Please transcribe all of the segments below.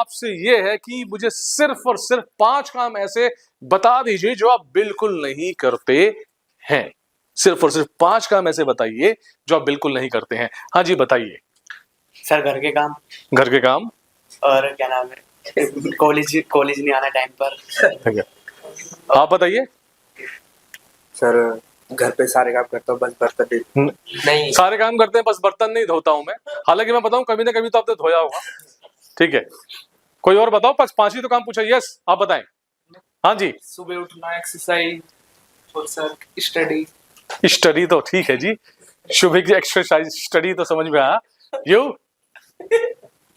आपसे ये है कि मुझे सिर्फ और सिर्फ 5 काम ऐसे बता दीजिए जो आप बिल्कुल नहीं करते हैं। सिर्फ और सिर्फ 5 काम ऐसे बताइए जो आप बिल्कुल नहीं करते हैं। हाँ जी बताइए। सर घर के काम। घर के काम। और क्या नाम है, कॉलेज नहीं आना टाइम पर। ठीक है, आप बताइए। सर घर पे सारे काम करता हूँ, बस बर्तन नहीं। सारे काम करते हैं, बस बर्तन नहीं धोता हूं मैं। हालांकि मैं बताऊं कभी ना कभी तो आपने धोया होगा। ठीक है, कोई और बताओ। 5 ही तो काम पूछा। यस आप बताएं। हाँ जी। सुबह उठना, एक्सरसाइज और सर स्टडी। स्टडी तो ठीक है जी, सुबह की एक्सरसाइज, स्टडी तो समझ में आया। यू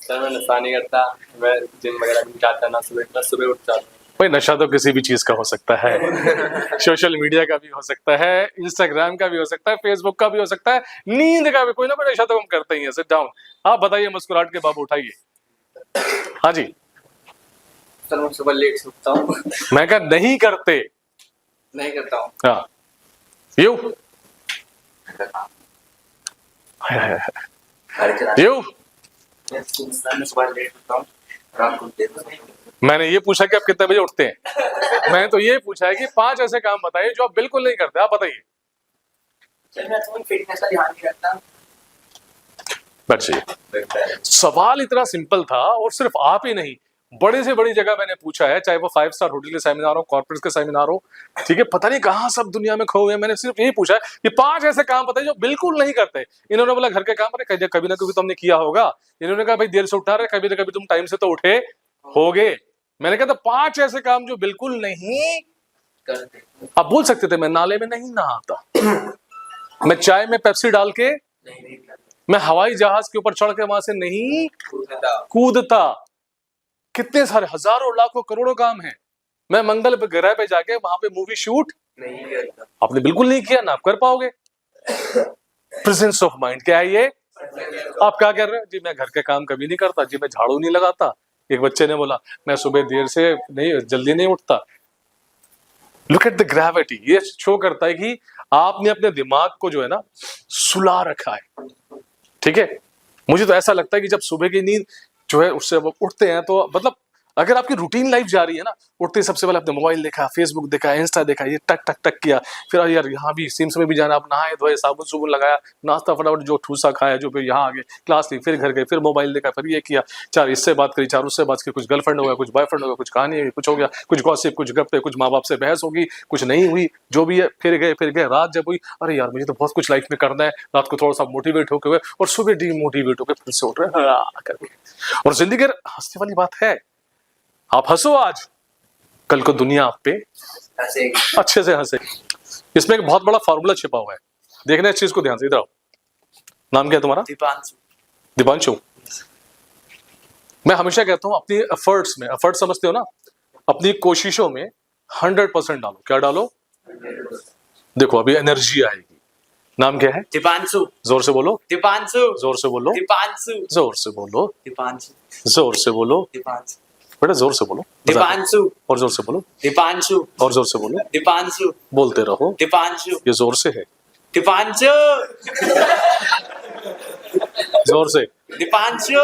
सर मैं नशा नहीं करता, मैं जिम वगैरह नहीं जाता, ना सुबह उठ जाता हूँ। भाई नशा तो किसी भी चीज का हो सकता है। सोशल मीडिया का भी हो सकता है, इंस्टाग्राम का भी हो सकता है, फेसबुक का भी हो सकता है, नींद का भी। कोई ना कोई नशा तो हम करते ही है। Sit down. आप बताइए, मुस्कुराहट के बाबू उठाइए। हाँ जी। सर मैं सुबह लेट से उठता हूँ। मैं कहा नहीं करते। नहीं करता हूँ। हाँ यू यू मैं सुबह लेट उठता हूँ, रात को देर से सोता हूँ। मैंने ये पूछा कि आप कितने बजे उठते हैं। मैंने तो ये पूछा है कि 5 ऐसे काम बताइए जो आप बिल्कुल नहीं करते। आप बताइए। सर मैं तो फिटनेस का ध्यान नहीं रखता। बच्चे सवाल इतना सिंपल था, और सिर्फ आप ही नहीं, बड़े से बड़ी जगह मैंने पूछा है, चाहे वो 5 स्टार होटल के सेमिनार हो, कॉर्पोरेट के सेमिनार हो, ठीक है, पता नहीं कहां सब दुनिया में खो हुए हैं। मैंने सिर्फ यही पूछा है कि 5 ऐसे काम बताइए जो बिल्कुल नहीं करते। इन्होंने बोला घर के काम, अरे कभी ना कभी तुमने किया होगा। इन्होंने कहा भाई देर से उठा रहे, कभी ना कभी तुम टाइम से तो उठे होगे। मैंने कहा था 5 ऐसे काम जो बिल्कुल नहीं करते। आप बोल सकते थे। मैं नाले में नहीं नहाता, मैं चाय में पेप्सी डाल के, नहीं करते। मैं हवाई जहाज के ऊपर चढ़ के वहां से नहीं कूदता। कूदता। कितने सारे हजारों लाखों करोड़ों काम हैं। मैं मंगल पे ग्रह पे जाके वहां पे मूवी शूट नहीं करता। आपने बिल्कुल नहीं किया, ना आप कर पाओगे। प्रेजेंस ऑफ माइंड क्या है ये? आप क्या कर रहे हैं जी? मैं घर के काम कभी नहीं करता जी, मैं झाड़ू नहीं लगाता। एक बच्चे ने बोला मैं सुबह देर से नहीं, जल्दी नहीं उठता। Look at the gravity. ये शो करता है कि आपने अपने दिमाग को जो है ना सुला रखा है। ठीक है, मुझे तो ऐसा लगता है कि जब सुबह की नींद जो है उससे वो उठते हैं तो मतलब अगर आपकी रूटीन लाइफ जा रही है ना, उठते ही सबसे पहले आपने मोबाइल देखा, फेसबुक देखा, इंस्टा देखा, ये टक टक टक किया, फिर यार यहाँ भी सिम्स में भी जाना, आप नहाए धोए, साबुन सुबुन लगाया, नाश्ता फटाफट जो ठूसा खाया, जो फिर यहाँ आ गए, क्लास ली, फिर घर गए, फिर मोबाइल देखा, फिर ये किया, 4 इससे बात करी, 4 उससे बात की, कुछ गर्लफ्रेंड हो गया, कुछ बॉयफ्रेंड हो गया, कुछ कहानी कुछ हो गया, कुछ गॉसिप, कुछ गप्पे, कुछ माँ बाप से बहस होगी, कुछ नहीं हुई, जो भी है, फिर गए। रात जब हुई, अरे यार मुझे तो बहुत कुछ लाइफ में करना है, रात को थोड़ा सा मोटिवेट होकर हुए और सुबह डीमोटिवेट होकर फिर से उठ रहे करके। और जिंदगी हंसने वाली बात है, आप हंसो आज, कल को दुनिया आप पे अच्छे से हंसे। इसमें एक बहुत बड़ा फॉर्मूला छिपा हुआ है, देखना इस चीज को ध्यान से। इधर आओ। नाम क्या है तुम्हारा? दीपांशु। दीपांशु। मैं हमेशा कहता हूं अपनी एफर्ट्स में, एफर्ट समझते हो ना, अपनी कोशिशों में 100% डालो। क्या डालो? देखो अभी एनर्जी आएगी। नाम क्या है? दीपांशु। जोर से बोलो। दीपांशु। जोर से बोलो। दीपांशु। जोर से बोलो। दीपांशु। जोर से बोलो। दीपांशु। बेटा जोर से बोलो। दीपांशु। और जोर से बोलो। दीपांशु। और जोर से बोलो। दीपांशु। बोलते रहो। दीपांशु। ये जोर से है। दीपांशु। जोर से। दीपांशु।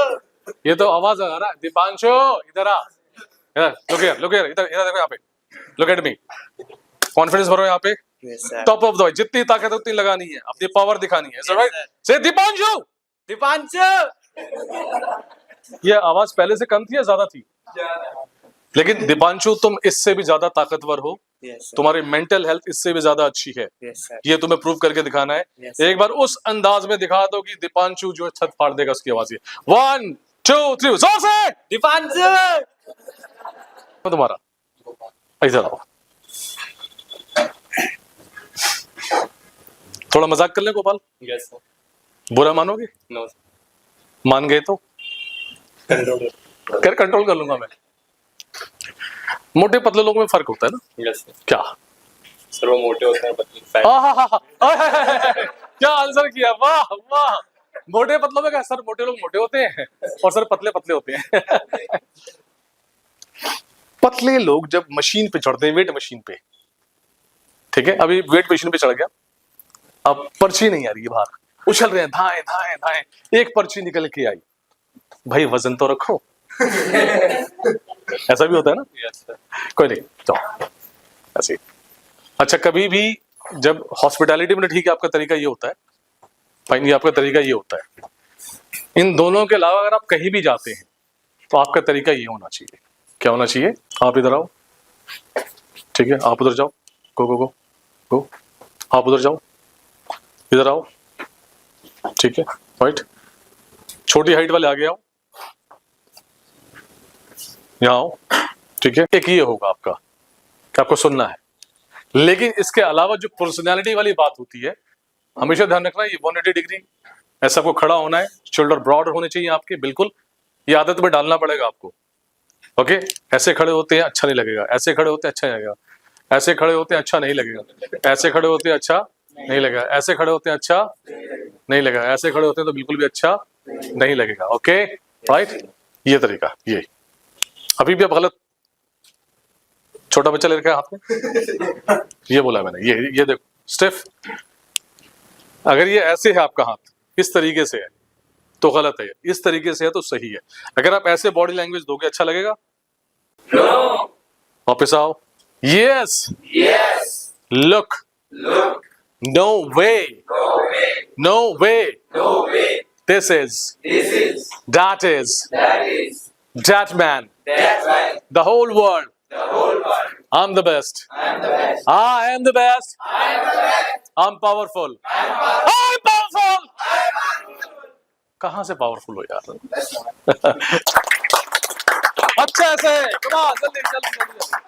ये तो आवाज आ रहा है। दीपांशु इधर आ। लुक हियर इधर देखो यहाँ पे। Look at me. कॉन्फिडेंस भरो यहाँ पे। टॉप ऑफ द, जितनी ताकत उतनी लगानी है, अपनी पावर दिखानी है। राइट? से दीपांशु। दीपांशु। ये आवाज पहले से कम थी या ज्यादा थी? लेकिन दीपांशु तुम इससे भी ज्यादा ताकतवर हो। तुम्हारी मेंटल हेल्थ इससे भी ज्यादा अच्छी है। ये तुम्हें प्रूव करके दिखाना है। एक बार उस अंदाज में दिखा दो कि दीपांशु जो छत फाड़ देगा उसकी आवाज। 1 2 3 जोर से। दीपांशु। तुम्हारा इधर आओ। थोड़ा मजाक कर ले गोपाल। Yes sir. बुरा मानोगे? नो। मान गए तो कंट्रोल कर लूंगा मैं। मोटे पतले लोगों में फर्क होता है ना? Yes sir. क्या? सर वो मोटे होते हैं, पतले। क्या आंसर किया, वाह वाह। मोटे पतलों में क्या सर? मोटे लोग मोटे होते हैं और सर पतले पतले होते हैं। पतले लोग जब मशीन पे चढ़ते हैं, वेट मशीन पे, ठीक है, अभी वेट मशीन पे चढ़ गया, अब पर्ची नहीं आ रही है बाहर, उछल रहे हैं, धाएं धाएं धाएं, एक पर्ची निकल के आई, भाई वजन तो रखो। ऐसा भी होता है ना, यस सर। कोई नहीं, जाओ ऐसे ही। अच्छा, कभी भी जब हॉस्पिटैलिटी में ठीक है, आपका तरीका ये होता है, फाइन, ये आपका तरीका ये होता है। इन दोनों के अलावा अगर आप कहीं भी जाते हैं तो आपका तरीका ये होना चाहिए। क्या होना चाहिए? आप इधर आओ, ठीक है, आप उधर जाओ, गो गो गो गो, आप उधर जाओ, इधर आओ, ठीक है, राइट। छोटी हाइट वाले आगे आओ, यहाँ आओ, ठीक है। एक ये होगा आपका कि आपको सुनना है, लेकिन इसके अलावा जो पर्सनैलिटी वाली बात होती है, हमेशा ध्यान रखना, ये 180 डिग्री ऐसा आपको खड़ा होना है, शोल्डर ब्रॉड होने चाहिए आपके, बिल्कुल। ये आदत में डालना पड़ेगा आपको, ओके। ऐसे खड़े होते हैं अच्छा नहीं लगेगा, ऐसे खड़े होते हैं अच्छा नहीं लगेगा, ऐसे खड़े होते हैं अच्छा नहीं लगेगा, ऐसे खड़े होते हैं अच्छा नहीं लगेगा, ऐसे खड़े होते हैं अच्छा नहीं लगेगा, ऐसे खड़े होते हैं तो बिल्कुल भी अच्छा नहीं लगेगा, ओके, राइट। ये तरीका, ये अभी भी आप गलत, छोटा बच्चा ले रखा है हाथ में, ये बोला मैंने, ये देखो स्टिफ। अगर ये ऐसे है आपका हाथ, इस तरीके से है तो गलत है, इस तरीके से है तो सही है। अगर आप ऐसे बॉडी लैंग्वेज दोगे अच्छा लगेगा? नो। वापस आओ, yes yes. Look, look. No way, no way. No way, no way. This is, this is, that is, that is, that man, that man, the whole world, the whole world, I'm the best, I am the best, I am the best, I am the best, I'm powerful, I am I'm powerful। Powerful. कहाँ से powerful हो यार? अच्छा ऐसे, come on, जल्दी जल्दी जल्दी जल्दी।